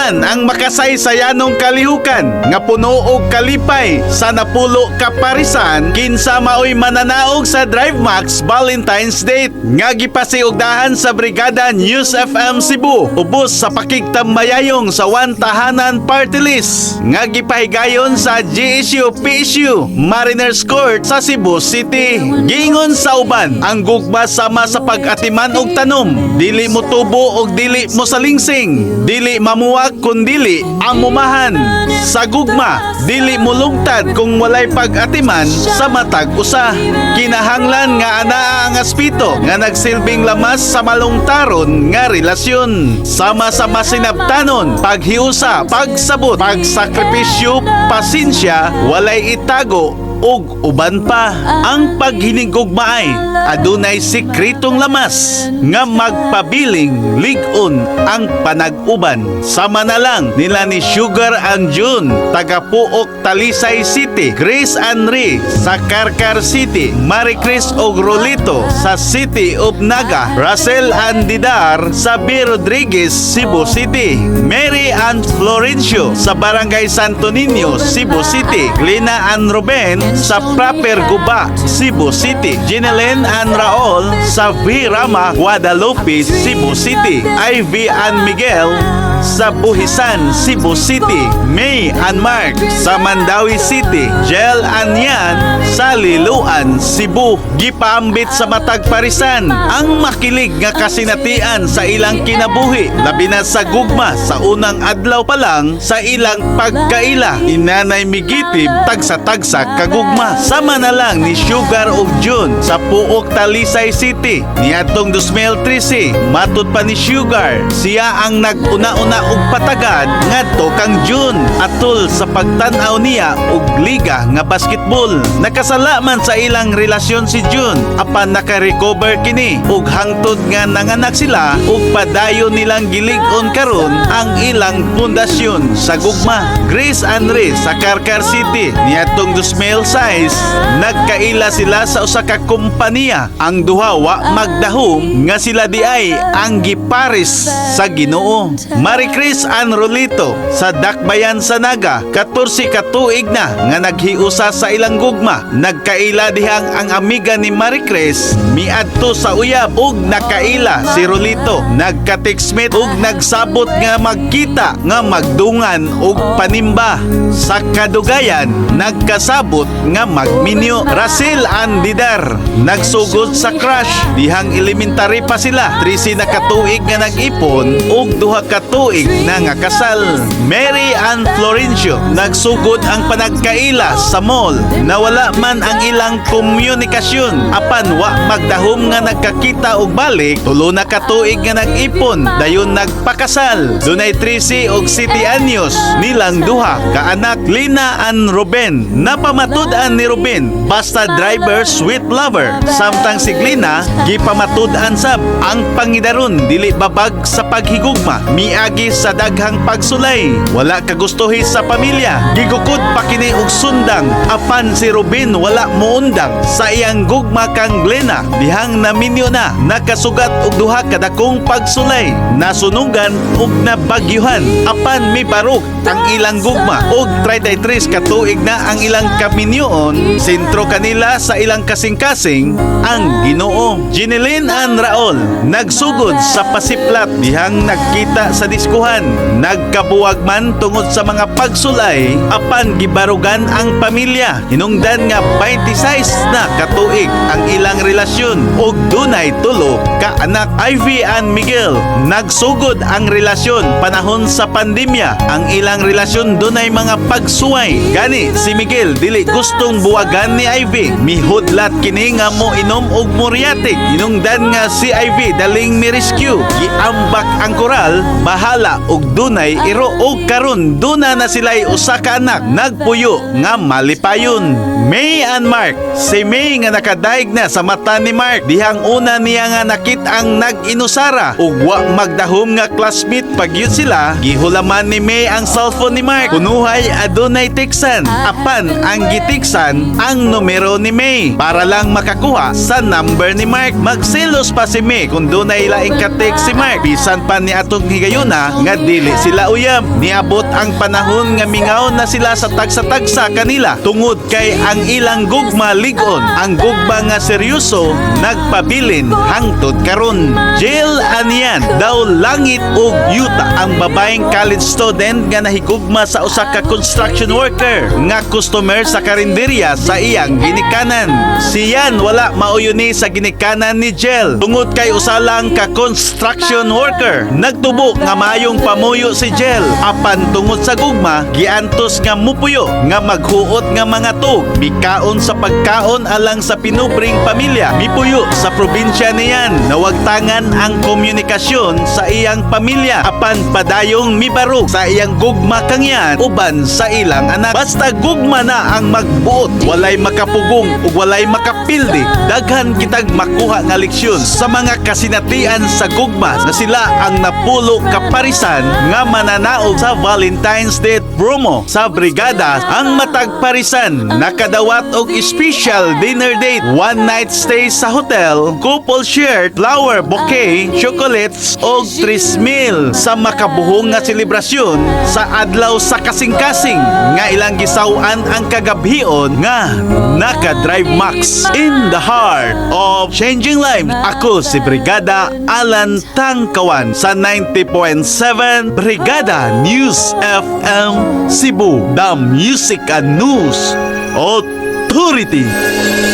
man ang makasaysayanong kalihukan nga puno og kalipay sa napulo ka parisan kinsa maoy mananaog sa Drive Max Valentine's Date nga gipasiugdahan sa Brigada News FM Cebu ubos sa pakigtambayayong sa One Tahanan Party List nga gipahigayon sa GSU PSU Mariners Court sa Cebu City. Giingon sa uban ang gugma sama sa pag-atiman og tanom, dili mo tubo og dili mo salingsing, dili mamuwag kun dili amumahan. Sa gugma, dili mo lungtad kung walay pag-atiman sa matag usa. Kinahanglan nga anaa ang aspito nga nagsilbing lamas sa malungtaron nga relasyon. Sama-sama sinabtanon, paghiusa, pagsabot, pagsakripisyo, pasensya, walay itago ug uban pa. Ang paghinigugmaay adunay sikretong lamas nga magpabiling lig-on ang panag-uban. Sama na lang nila ni Sugar and June taga Puok, Talisay City, Grace Anri sa Karkar City, Marie Chris og Rolito sa City of Naga, Russell and Didar sa B. Rodriguez, Cebu City, Mary and Florencio sa Barangay Santo Niño, Cebu City, Lina and Ruben sa Proper Guba, Cebu City, Ginelen and Raul sa V. Rama, Guadalupe, Cebu City, Ivy and Miguel sa Buhisan, Cebu City, May and Mark sa Mandawi City, Jel and Yan sa Liluan, Cebu. Gipaambit sa matag parisan ang makilig nga kasinatian sa ilang kinabuhi, labi na sa gugma sa unang adlaw pa lang sa ilang pagkaila. Inanay migitib tagsa-tagsa kagugma. Sama na lang ni Sugar ug June sa Puok, Talisay City niadtong 2013. Matud pa ni Sugar, siya ang nag-una-una og patagad ngadto kang June atol sa pagtan-aw niya og liga nga basketball. Nakasala man sa ilang relasyon si June, apan naka-recover kini ug hangtod nga nanganak sila ug padayon nilang gilig-on karon ang ilang pundasyon sa gugma. Grace Andre sa Karkar City niadtong 2006 nagkaila sila sa usa ka kompanya. Ang duha wa magdahom nga sila di ay ang gipares sa Ginoo. Marie Chris and Rolito sa Dakbayan sa Naga, 14 ka tuig na nga naghiusa sa ilang gugma. Nagkaila dihang ang amiga ni Marie Chris miadto sa uyab ug nakaila si Rolito. Nagka-textmate ug nagsabot nga magkita nga magdungan ug panimba. Sa kadugayan nagkasabot nga magminyo. Russell and Didar nagsugod sa crush dihang elementary pa sila. 13 na katuig nga nag-ipon ug 2 katuig na nga kasal. Mary and Florencio nagsugod ang panagkaila sa mall. Nawala man ang ilang komunikasyon, apan wa magdahom nga nagkakita og balik. 3 na katuig nga nag-ipon dayon nagpakasal. Dunay 13 og 7 anyos nilang duha ka anak, Lina and Ruben. Napamatud-an ni Ruben basta driver sweet lover, samtang si Lina gipamatud-an sab ang pangidaron dili babag sa paghigugma, miagi sa daghang pagsulay, wala kagustuhi sa pamilya, gigukod pa kini og sundang. Apan si Ruben wala muundang sa iyang gugma kang Glena dihang naminyo na nakasugat og duha ka dakong pagsulay, nasunugan ug nabagyuhan. Apan mibarok ang ilang gugma og 33 ka tuig na ang ilang kaminyoon. Sentro kanila sa ilang kasing-kasing ang Ginoo. Ginelyn and Raul nagsugod sa pasiplat dihang nagkita sa diskuhan. Nagkabuwag man tungod sa mga pagsulay, apan gibarugan ang pamilya. Hinungdan nga 26 na katuig ang ilang relasyon ug dunay 3 ka anak. Ivy and Miguel nagsugod ang relasyon panahon sa pandemya. Ang ilang relasyon dunay mga pagsuway. Gani si Miguel dili gustong buwagan ni Ivy, mihudlat kini nga mo inom og muriatic. Hinungdan nga si Ivy daling mi-rescue, giambak ang koral, bahala og dunay iro og karon duna na sila'y usa ka anak. Nagpuyo nga malipayon. May and Mark, si May nga nakadaig na sa mata ni Mark dihang una niya nga nakit ang nag-inusara ug wa magdahom nga classmate pagyud sila. Gihulaman ni May ang cellphone ni Mark, kunuhay adunay teksan, apan ang katiksan ang numero ni May para lang makakuha sa number ni Mark. Magselos pa si May kung doon ay laing katik si Mark. Bisan pa ni atong higayuna nga dili sila uyab. Niabot ang panahon nga mingaw na sila sa tagsa-tagsa kanila tungod kay ang ilang gugma ligon. Ang gugma nga seryoso nagpabilin hangtod karon. Jill anian daw langit ug yuta ang babaeng college student nga nahigugma sa usa ka construction worker nga customer sa karinderya sa iyang ginikanan. Siyan wala mauyuni sa ginikanan ni Jill tungod kay usa lang ka construction worker. Nagtubo nga mayong pamuyo si Jill apan tungod sa gugma giantos nga mupuyo nga maghuot nga mga tug mikaon sa pagkaon alang sa pinubring pamilya. Mipuyo sa probinsya niyan nawagtangan ang komunikasyon sa iyang pamilya apan padayong mibarog sa iyang gugma kangyan uban sa ilang anak. Basta gugma na ang magbuot walay makapugong ug walay makapildi. Daghan kitag makuha nga leksyon sa mga kasinatian sa gugma na sila ang napulo kaparisan nga mananaog sa Valentine's Day promo sa brigada. Ang matag parisan nakadawat og special dinner date, one night stay sa hotel, couple shirt, flower bouquet, chocolates og tris meal sa makabuhong nga selebrasyon sa adlaw sa kasing-kasing nga ilang gisaw-an ang kagabhion nga naka-Drive Max in the heart of changing lives. Ako si Brigada Alan Tangkawan sa 90.7 Brigada News FM Cebu, the Music and News Authority.